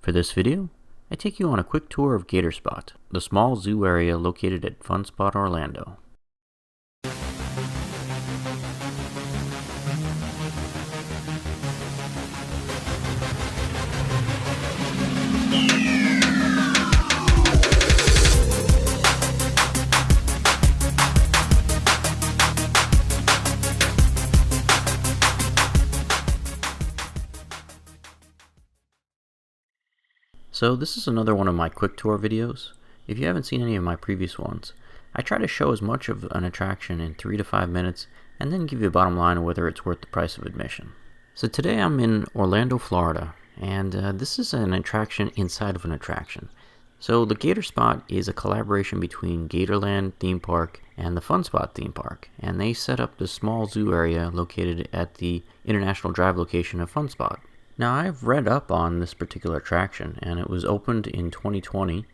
For this video, I take you on a quick tour of Gator Spot, the small zoo area located at Fun Spot Orlando. So this is another one of my quick tour videos. If you haven't seen any of my previous ones, I try to show as much of an attraction in 3 to 5 minutes and then give you a bottom line of whether it's worth the price of admission. So today I'm in Orlando, Florida, and this is an attraction inside of an attraction. So the Gator Spot is a collaboration between Gatorland theme park and the Fun Spot theme park, and they set up this small zoo area located at the International Drive location of Fun Spot. Now, I've read up on this particular attraction, and it was opened in 2020,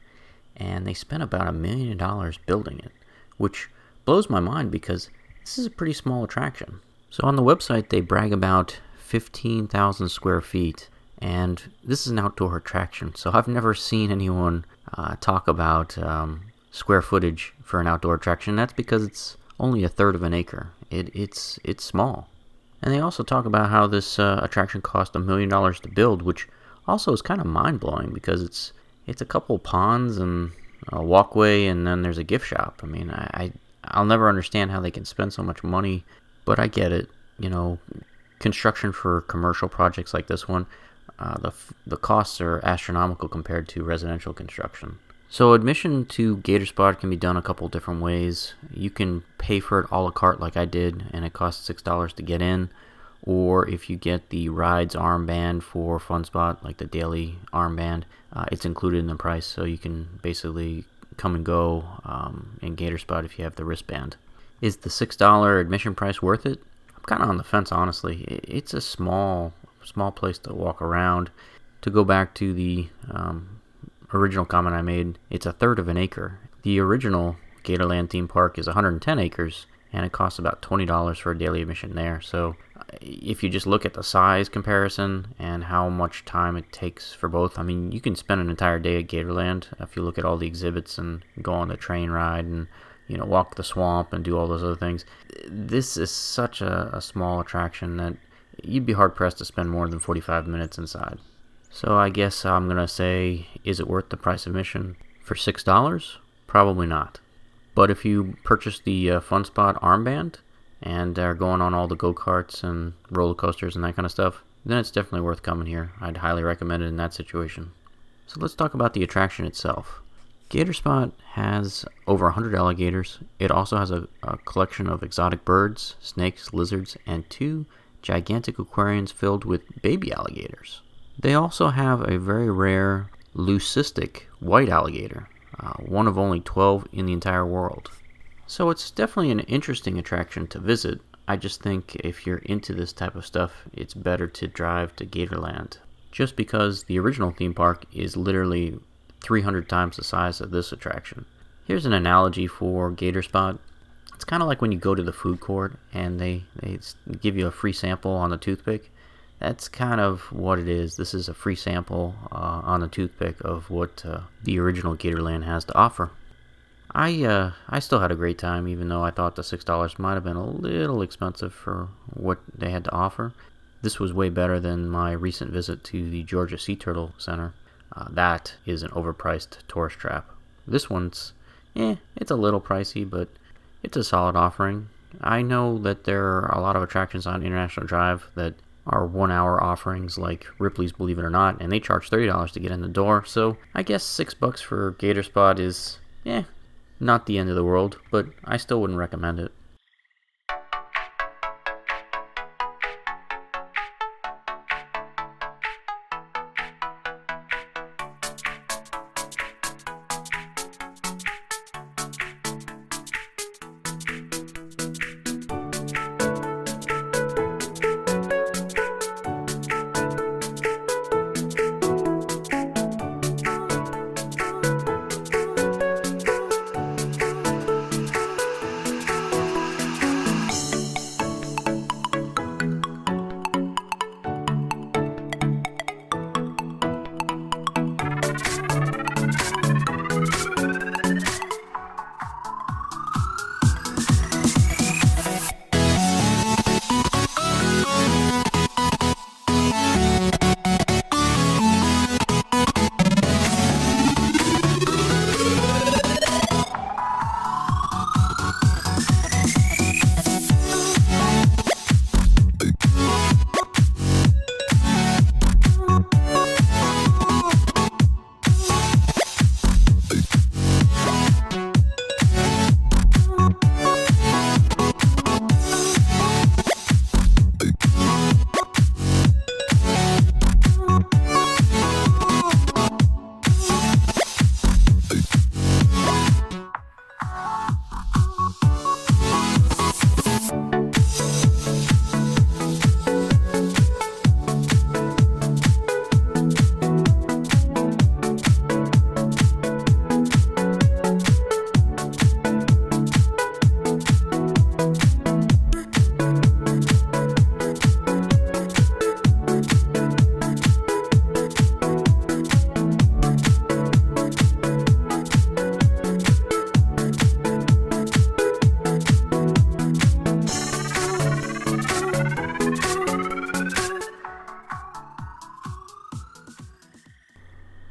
and they spent about $1 million building it, which blows my mind because this is a pretty small attraction. So on the website, they brag about 15,000 square feet, and this is an outdoor attraction, so I've never seen anyone talk about square footage for an outdoor attraction. That's because it's only a third of an acre. It's small. And they also talk about how this attraction cost $1 million to build, which also is kind of mind-blowing because it's a couple ponds and a walkway, and then there's a gift shop. I mean, I'll never understand how they can spend so much money, but I get it. You know, construction for commercial projects like this one, the costs are astronomical compared to residential construction. So admission to Gator Spot can be done a couple different ways. You can pay for it a la carte like I did, and it costs $6 to get in. Or if you get the rides armband for Fun Spot, like the daily armband, it's included in the price. So you can basically come and go in Gator Spot if you have the wristband. Is the $6 admission price worth it? I'm kind of on the fence, honestly. It's a small place to walk around. To go back to the original comment I made, it's a third of an acre. The original Gatorland theme park is 110 acres, and it costs about $20 for a daily admission there. So if you just look at the size comparison and how much time it takes for both, I mean, you can spend an entire day at Gatorland if you look at all the exhibits and go on the train ride and, you know, walk the swamp and do all those other things. This is such a small attraction that you'd be hard-pressed to spend more than 45 minutes inside. So I guess I'm going to say, is it worth the price of admission for $6? Probably not. But if you purchase the Fun Spot armband and are going on all the go-karts and roller coasters and that kind of stuff, then it's definitely worth coming here. I'd highly recommend it in that situation. So let's talk about the attraction itself. Gator Spot has over 100 alligators. It also has a collection of exotic birds, snakes, lizards, and 2 gigantic aquariums filled with baby alligators. They also have a very rare leucistic white alligator, one of only 12 in the entire world. So it's definitely an interesting attraction to visit. I just think if you're into this type of stuff, it's better to drive to Gatorland, just because the original theme park is literally 300 times the size of this attraction. Here's an analogy for Gator Spot. It's kind of like when you go to the food court and they give you a free sample on the toothpick. That's kind of what it is. This is a free sample on the toothpick of what the original Gatorland has to offer. I still had a great time, even though I thought the $6 might have been a little expensive for what they had to offer. This was way better than my recent visit to the Georgia Sea Turtle Center. That is an overpriced tourist trap. This one's, it's a little pricey, but it's a solid offering. I know that there are a lot of attractions on International Drive that are 1-hour offerings like Ripley's Believe It or Not, and they charge $30 to get in the door. So I guess $6 for Gator Spot is, not the end of the world, but I still wouldn't recommend it.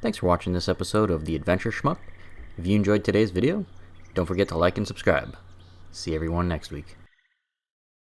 Thanks for watching this episode of The Adventure Shmup. If you enjoyed today's video, don't forget to like and subscribe. See everyone next week.